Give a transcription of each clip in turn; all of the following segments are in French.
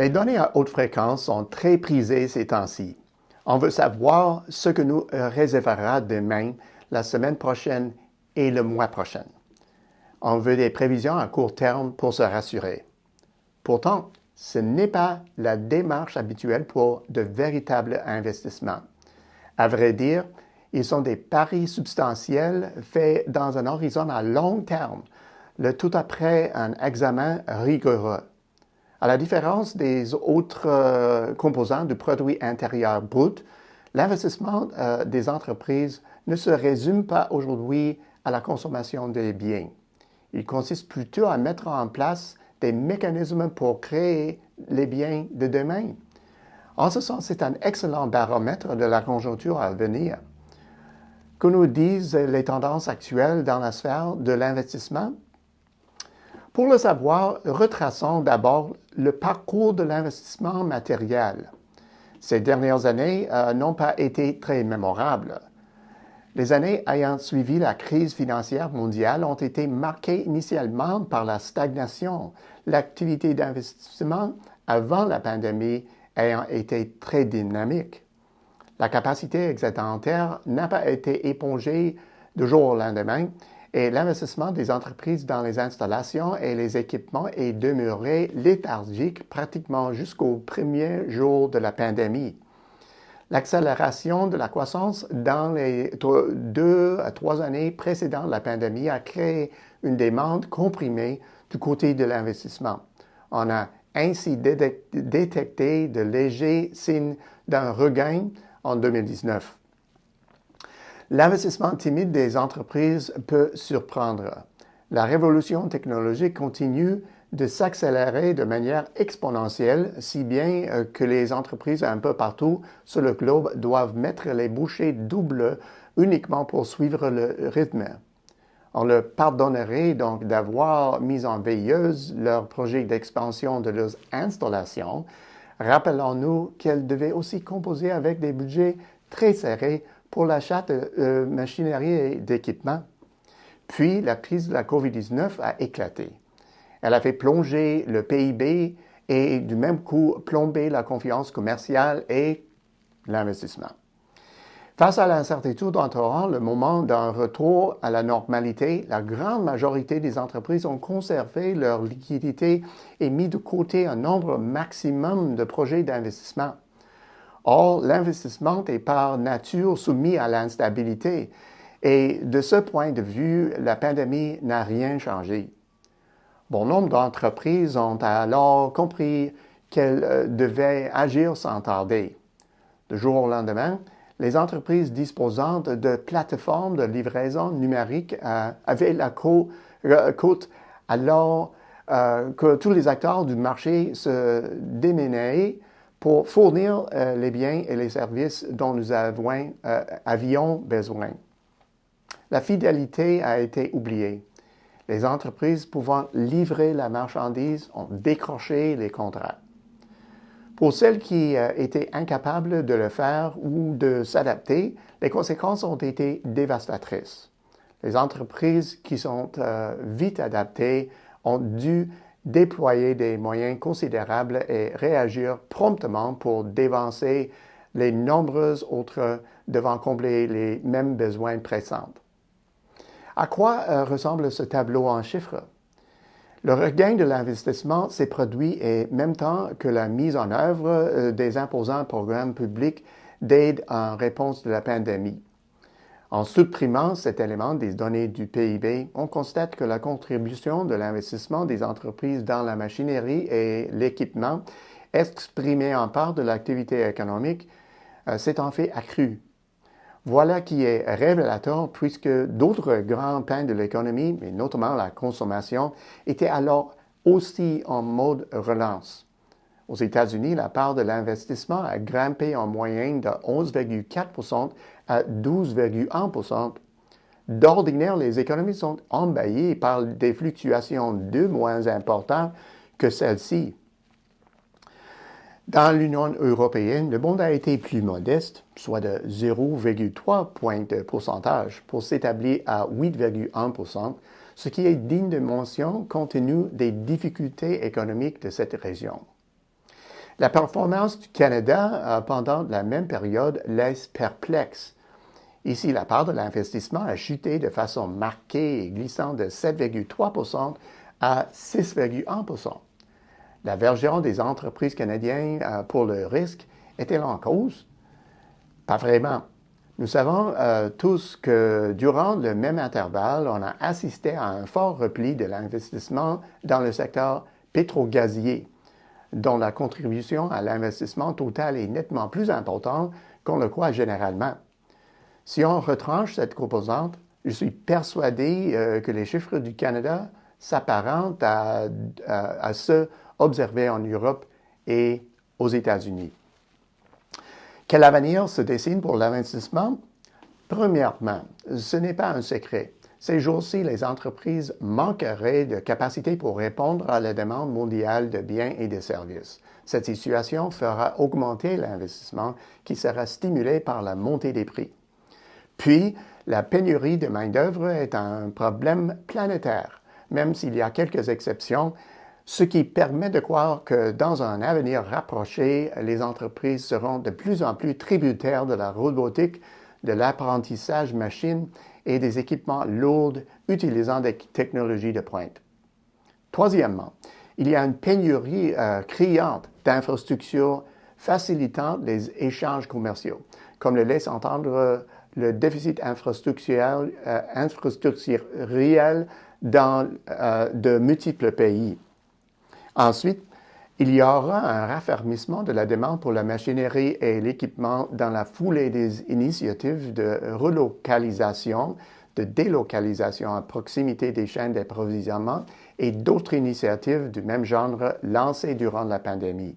Les données à haute fréquence sont très prisées ces temps-ci. On veut savoir ce que nous réservera demain, la semaine prochaine et le mois prochain. On veut des prévisions à court terme pour se rassurer. Pourtant, ce n'est pas la démarche habituelle pour de véritables investissements. À vrai dire, ils sont des paris substantiels faits dans un horizon à long terme, le tout après un examen rigoureux. À la différence des autres composants du produit intérieur brut, l'investissement des entreprises ne se résume pas aujourd'hui à la consommation des biens. Il consiste plutôt à mettre en place des mécanismes pour créer les biens de demain. En ce sens, c'est un excellent baromètre de la conjoncture à venir. Que nous disent les tendances actuelles dans la sphère de l'investissement? Pour le savoir, retraçons d'abord le parcours de l'investissement matériel. Ces dernières années n'ont pas été très mémorables. Les années ayant suivi la crise financière mondiale ont été marquées initialement par la stagnation, l'activité d'investissement avant la pandémie ayant été très dynamique. La capacité excédentaire n'a pas été épongée du jour au lendemain et l'investissement des entreprises dans les installations et les équipements est demeuré léthargique pratiquement jusqu'au premier jour de la pandémie. L'accélération de la croissance dans les 2 à 3 années précédant la pandémie a créé une demande comprimée du côté de l'investissement. On a ainsi détecté de légers signes d'un regain en 2019. L'investissement timide des entreprises peut surprendre. La révolution technologique continue de s'accélérer de manière exponentielle, si bien que les entreprises un peu partout sur le globe doivent mettre les bouchées doubles uniquement pour suivre le rythme. On leur pardonnerait donc d'avoir mis en veilleuse leur projet d'expansion de leurs installations. Rappelons-nous qu'elles devaient aussi composer avec des budgets très serrés pour l'achat de machinerie et d'équipements. Puis, la crise de la COVID-19 a éclaté. Elle a fait plonger le PIB et du même coup plomber la confiance commerciale et l'investissement. Face à l'incertitude entourant le moment d'un retour à la normalité, la grande majorité des entreprises ont conservé leur liquidité et mis de côté un nombre maximum de projets d'investissement. Or, l'investissement est par nature soumis à l'instabilité et de ce point de vue, la pandémie n'a rien changé. Bon nombre d'entreprises ont alors compris qu'elles devaient agir sans tarder. Du jour au lendemain, les entreprises disposant de plateformes de livraison numérique avaient la cote alors que tous les acteurs du marché se démenaient pour fournir les biens et les services dont nous avions besoin. La fidélité a été oubliée. Les entreprises pouvant livrer la marchandise ont décroché les contrats. Pour celles qui étaient incapables de le faire ou de s'adapter, les conséquences ont été dévastatrices. Les entreprises qui sont vite adaptées ont dû déployer des moyens considérables et réagir promptement pour dévancer les nombreuses autres devant combler les mêmes besoins pressants. À quoi ressemble ce tableau en chiffres? Le regain de l'investissement s'est produit en même temps que la mise en œuvre des imposants programmes publics d'aide en réponse de la pandémie. En supprimant cet élément des données du PIB, on constate que la contribution de l'investissement des entreprises dans la machinerie et l'équipement, exprimée en part de l'activité économique, s'est en fait accrue. Voilà qui est révélateur puisque d'autres grands pans de l'économie, mais notamment la consommation, étaient alors aussi en mode relance. Aux États-Unis, la part de l'investissement a grimpé en moyenne de 11,4 à 12,1 %. D'ordinaire, les économies sont envahies par des fluctuations de moins importantes que celles-ci. Dans l'Union européenne, le bond a été plus modeste, soit de 0,3 points de pourcentage, pour s'établir à 8,1 %, ce qui est digne de mention compte tenu des difficultés économiques de cette région. La performance du Canada pendant la même période laisse perplexe. Ici, la part de l'investissement a chuté de façon marquée et glissant de 7,3 à 6,1 L'aversion des entreprises canadiennes pour le risque est-elle en cause? Pas vraiment. Nous savons tous que durant le même intervalle, on a assisté à un fort repli de l'investissement dans le secteur pétrogazier, dont la contribution à l'investissement total est nettement plus importante qu'on le croit généralement. Si on retranche cette composante, je suis persuadé que les chiffres du Canada s'apparentent à ceux observés en Europe et aux États-Unis. Quel avenir se dessine pour l'investissement? Premièrement, ce n'est pas un secret. Ces jours-ci, les entreprises manqueraient de capacité pour répondre à la demande mondiale de biens et de services. Cette situation fera augmenter l'investissement qui sera stimulé par la montée des prix. Puis, la pénurie de main-d'œuvre est un problème planétaire, même s'il y a quelques exceptions, ce qui permet de croire que dans un avenir rapproché, les entreprises seront de plus en plus tributaires de la robotique, de l'apprentissage machine et des équipements lourds utilisant des technologies de pointe. Troisièmement, il y a une pénurie criante d'infrastructures facilitant les échanges commerciaux, comme le laisse entendre le déficit infrastructurel dans de multiples pays. Ensuite, il y aura un raffermissement de la demande pour la machinerie et l'équipement dans la foulée des initiatives de relocalisation, de délocalisation à proximité des chaînes d'approvisionnement et d'autres initiatives du même genre lancées durant la pandémie.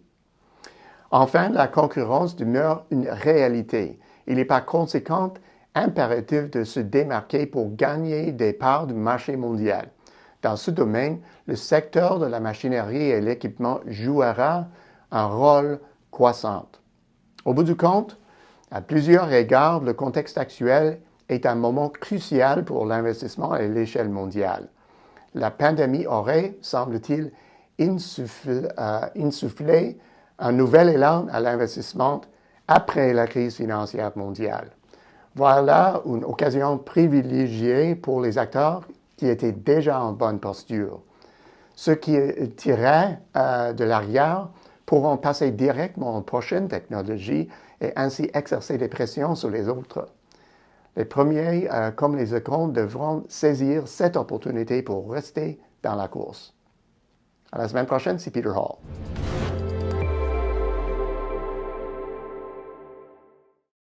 Enfin, la concurrence demeure une réalité. Il est par conséquent impératif de se démarquer pour gagner des parts du marché mondial. Dans ce domaine, le secteur de la machinerie et l'équipement jouera un rôle croissant. Au bout du compte, à plusieurs égards, le contexte actuel est un moment crucial pour l'investissement à l'échelle mondiale. La pandémie aurait, semble-t-il, insufflé un nouvel élan à l'investissement après la crise financière mondiale. Voilà une occasion privilégiée pour les acteurs qui étaient déjà en bonne posture. Ceux qui tiraient de l'arrière pourront passer directement aux prochaines technologies et ainsi exercer des pressions sur les autres. Les premiers, comme les seconds, devront saisir cette opportunité pour rester dans la course. À la semaine prochaine, c'est Peter Hall.